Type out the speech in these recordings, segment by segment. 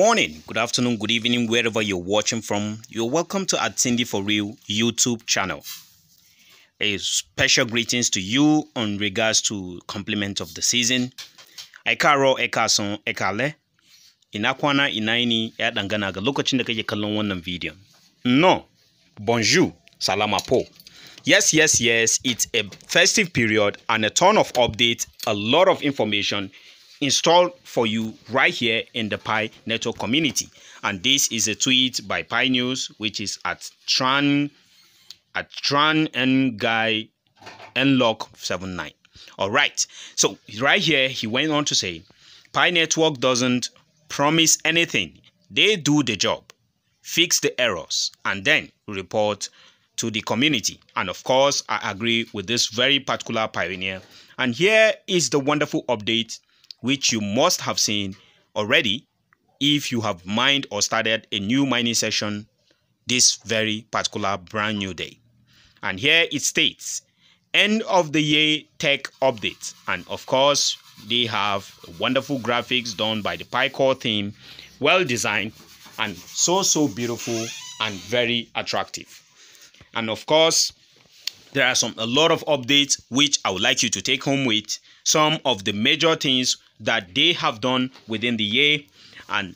morning, good afternoon, good evening, wherever you're watching from. You're welcome to Attendee for Real YouTube channel. A special greetings to you on regards to compliment of the season. Ekaro, ekason, ekale. Inakwana inaini ya danganaga lokacin da kake kallon wannan video. No, bonjour, salama po. Yes, it's a festive period and a ton of updates, a lot of information installed for you right here in the Pi network community. And this is a tweet by Pi News, which is at Tran and Guy Nlock79. All right. So right here, he went on to say, Pi network doesn't promise anything. They do the job, fix the errors, and then report to the community. And of course, I agree with this very particular pioneer. And here is the wonderful update which you must have seen already if you have mined or started a new mining session this very particular brand new day. And here it states, end of the year tech update. And of course, they have wonderful graphics done by the Pi core team, well designed and so beautiful and very attractive. And of course, there are a lot of updates which I would like you to take home with some of the major things that they have done within the year, and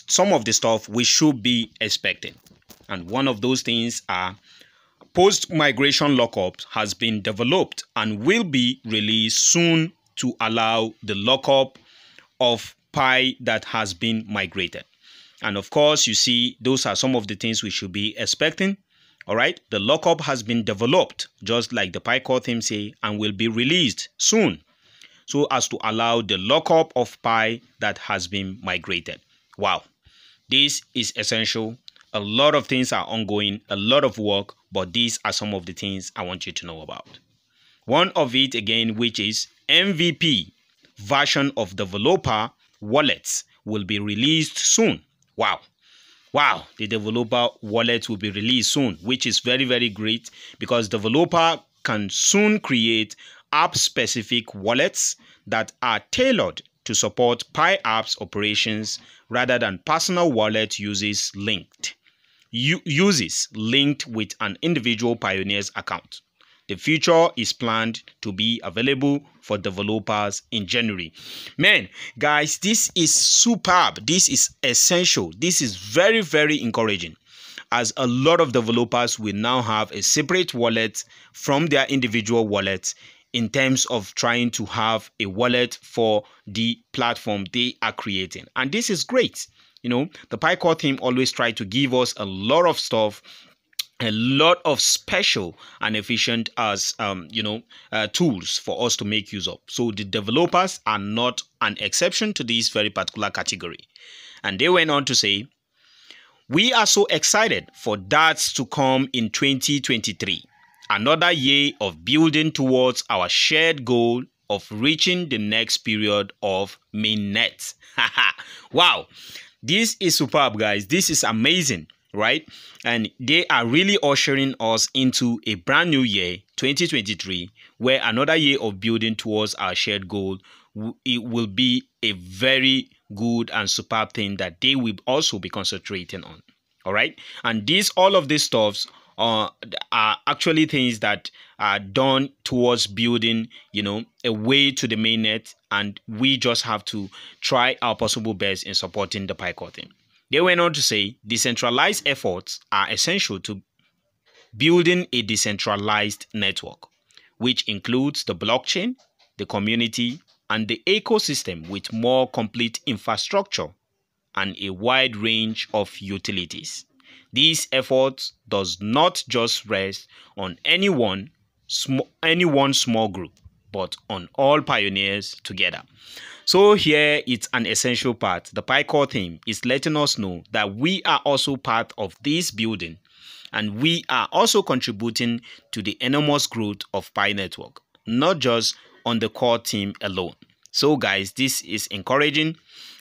some of the stuff we should be expecting. And one of those things are post-migration lockup has been developed and will be released soon to allow the lockup of Pi that has been migrated. And of course, you see, those are some of the things we should be expecting. All right, the lockup has been developed, just like the Pi core team say, and will be released soon, so as to allow the lockup of Pi that has been migrated. Wow, this is essential. A lot of things are ongoing, a lot of work, but these are some of the things I want you to know about. One of it again, which is MVP version of developer wallets will be released soon. Wow, the developer wallet will be released soon, which is very great because developer can soon create app-specific wallets that are tailored to support Pi apps operations rather than personal wallet uses linked with an individual Pioneer's account. The feature is planned to be available for developers in January. Man, guys, this is superb. This is essential. This is very encouraging, as a lot of developers will now have a separate wallet from their individual wallets in terms of trying to have a wallet for the platform they are creating. And this is great. You know, the Pi core team always try to give us a lot of stuff, a lot of special and efficient tools for us to make use of. So the developers are not an exception to this very particular category. And they went on to say, we are so excited for that to come in 2023. Another year of building towards our shared goal of reaching the next period of mainnet. Wow, this is superb, guys. This is amazing, right? And they are really ushering us into a brand new year, 2023, where another year of building towards our shared goal, it will be a very good and superb thing that they will also be concentrating on. All right. And all of these stuffs are actually things that are done towards building, a way to the mainnet. And we just have to try our possible best in supporting the Pi core team. They went on to say decentralized efforts are essential to building a decentralized network, which includes the blockchain, the community, and the ecosystem with more complete infrastructure and a wide range of utilities. These efforts does not just rest on any one small group, but on all pioneers together. So here it's an essential part. The Pi core team is letting us know that we are also part of this building, and we are also contributing to the enormous growth of Pi network, not just on the core team alone. So guys, this is encouraging.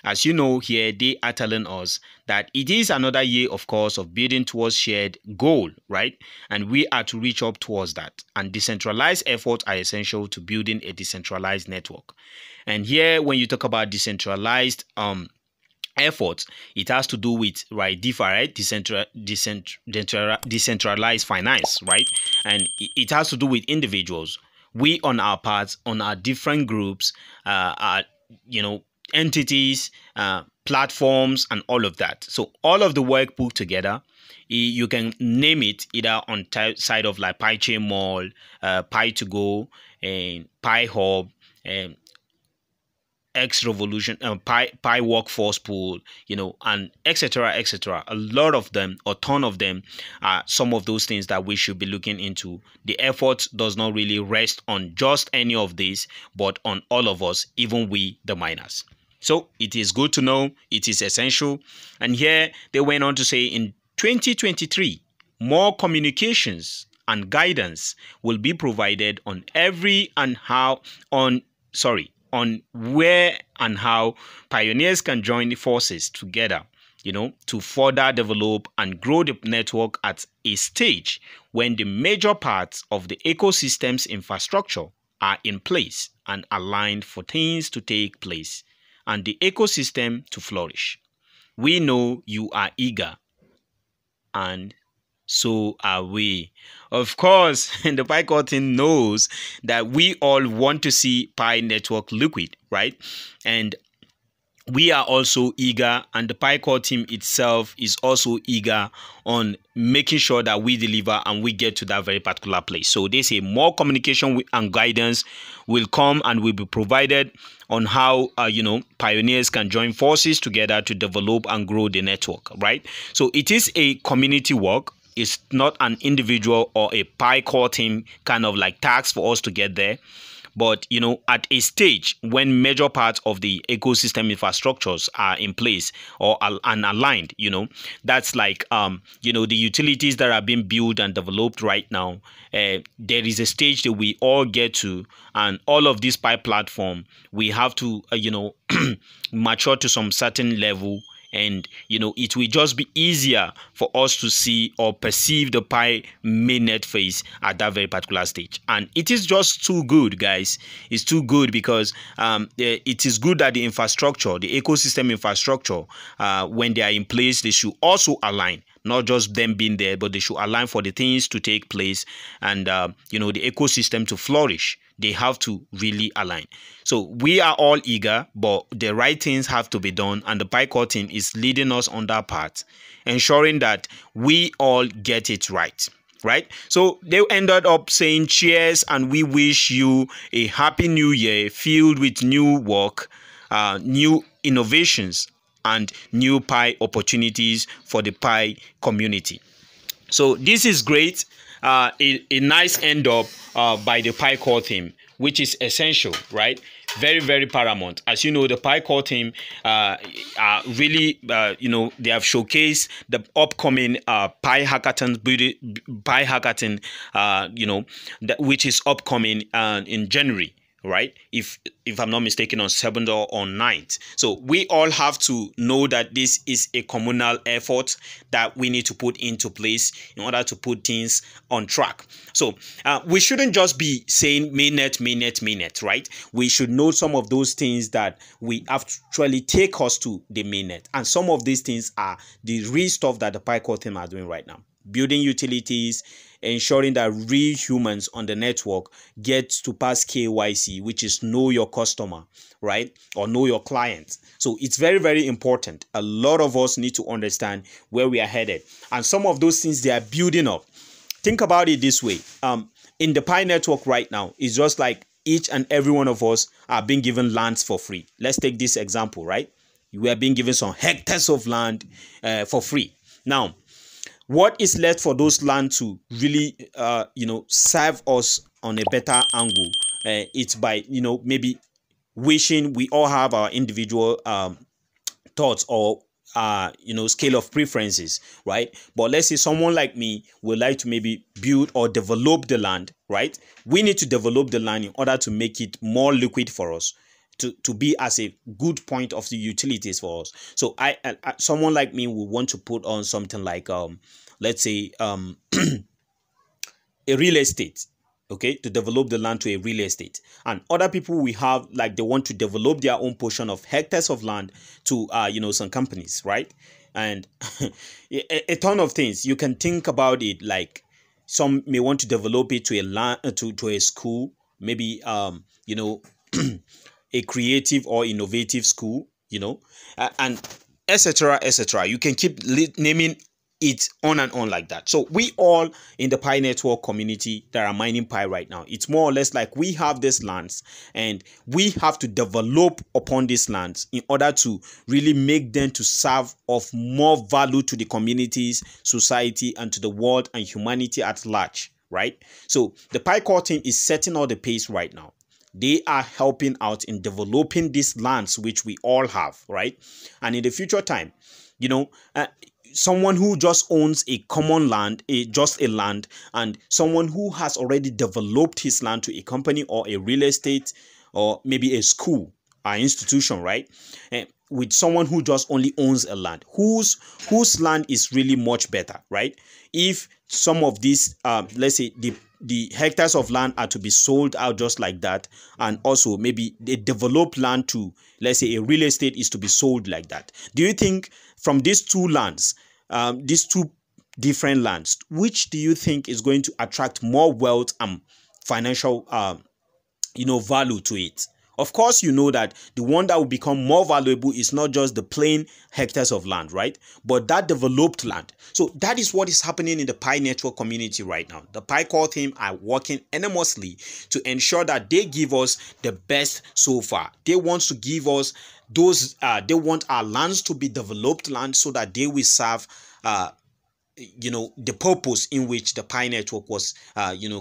As you know, here they are telling us that it is another year, of course, of building towards shared goal, right? And we are to reach up towards that. And decentralized efforts are essential to building a decentralized network. And here, when you talk about decentralized effort, it has to do with, right, DeFi, right, decentralized finance, right, and it has to do with individuals. We on our parts, on our different groups, are, entities, platforms, and all of that. So all of the work put together, you can name it either on side of like pichainmall, Pi2Go, and Pi Hub, and X Revolution, Pi Workforce Pool, and etc. etc. A lot of them, or ton of them, are some of those things that we should be looking into. The effort does not really rest on just any of these, but on all of us, even we, the miners. So it is good to know, it is essential. And here they went on to say in 2023, more communications and guidance will be provided on where and how pioneers can join forces together, to further develop and grow the network at a stage when the major parts of the ecosystem's infrastructure are in place and aligned for things to take place and the ecosystem to flourish. We know you are eager, and so are we. Of course, the PiCore team knows that we all want to see Pi network liquid, right? And we are also eager, and the PiCore team itself is also eager on making sure that we deliver and we get to that very particular place. So they say more communication and guidance will come and will be provided on how pioneers can join forces together to develop and grow the network, right? So it is a community work. It's not an individual or a PiCore team kind of like task for us to get there. But, at a stage when major parts of the ecosystem infrastructures are in place or and aligned, that's like, the utilities that are being built and developed right now, there is a stage that we all get to, and all of this Pi platform, we have to, mature to some certain level. And, it will just be easier for us to see or perceive the Pi mainnet phase at that very particular stage. And it is just too good, guys. It's too good because it is good that the infrastructure, the ecosystem infrastructure, when they are in place, they should also align. Not just them being there, but they should align for the things to take place and, the ecosystem to flourish. They have to really align. So we are all eager, but the right things have to be done. And the PiCore team is leading us on that part, ensuring that we all get it right. Right? So they ended up saying cheers, and we wish you a happy new year filled with new work, new innovations, and new Pi opportunities for the Pi community. So this is great. A nice end up by the PiCore team, which is essential, right? Very, very paramount. As you know, the PiCore team are really, they have showcased the upcoming Pi Hackathon, which is upcoming in January. Right, if I'm not mistaken, on 7th or 9th. So we all have to know that this is a communal effort that we need to put into place in order to put things on track. So we shouldn't just be saying mainnet, right? We should know some of those things that we actually take us to the mainnet, and some of these things are the real stuff that the PiCore team are doing right now. Building utilities, ensuring that real humans on the network get to pass KYC, which is know your customer, right? Or know your client. So it's very, very important. A lot of us need to understand where we are headed. And some of those things they are building up. Think about it this way. In the Pi network right now, it's just like each and every one of us are being given lands for free. Let's take this example, right? We are being given some hectares of land for free. Now, what is left for those land to really, serve us on a better angle? It's by, maybe wishing we all have our individual thoughts or, scale of preferences, right? But let's say someone like me would like to maybe build or develop the land, right? We need to develop the land in order to make it more liquid for us. To be as a good point of the utilities for us. So I someone like me will want to put on something like let's say a real estate, okay, to develop the land to a real estate. And other people we have, like, they want to develop their own portion of hectares of land to some companies, right? And a ton of things you can think about it. Like, some may want to develop it to a land, to a school, maybe a creative or innovative school, and etc, etc. You can keep naming it on and on like that. So we all in the Pi network community that are mining Pi right now, it's more or less like we have these lands and we have to develop upon these lands in order to really make them to serve of more value to the communities, society, and to the world and humanity at large, right? So the Pi core team is setting all the pace right now. They are helping out in developing these lands which we all have, right? And in the future time, someone who just owns a common land, just a land, and someone who has already developed his land to a company or a real estate or maybe a school or institution, right? With someone who just only owns a land, whose land is really much better, right? If some of these, let's say the hectares of land are to be sold out just like that, and also maybe the developed land to, let's say, a real estate is to be sold like that. Do you think from these two lands, these two different lands, which do you think is going to attract more wealth and financial value to it? Of course, you know that the one that will become more valuable is not just the plain hectares of land, right? But that developed land. So that is what is happening in the Pi network community right now. The Pi core team are working enormously to ensure that they give us the best so far. They want to give us those, they want our lands to be developed land so that they will serve the purpose in which the Pi network was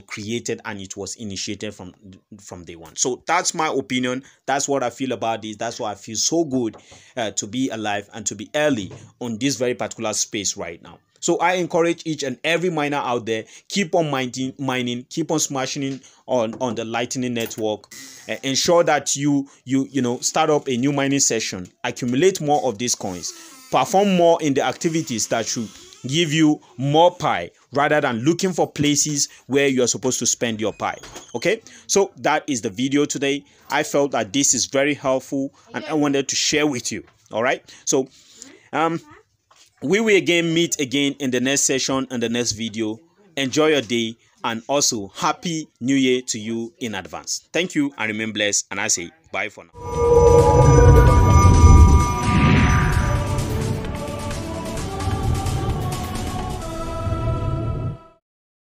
created and it was initiated from day one. So that's my opinion. That's what I feel about this. That's why I feel so good to be alive and to be early on this very particular space right now. So I encourage each and every miner out there, keep on mining, keep on smashing on the Lightning network. Ensure that you start up a new mining session, accumulate more of these coins, perform more in the activities that should give you more Pi rather than looking for places where you are supposed to spend your Pi. Okay, so that is the video today. I felt that this is very helpful and I wanted to share with you. All right, so we will meet again in the next session and the next video. Enjoy your day, and also happy new year to you in advance. Thank you and remain blessed, and I say bye for now.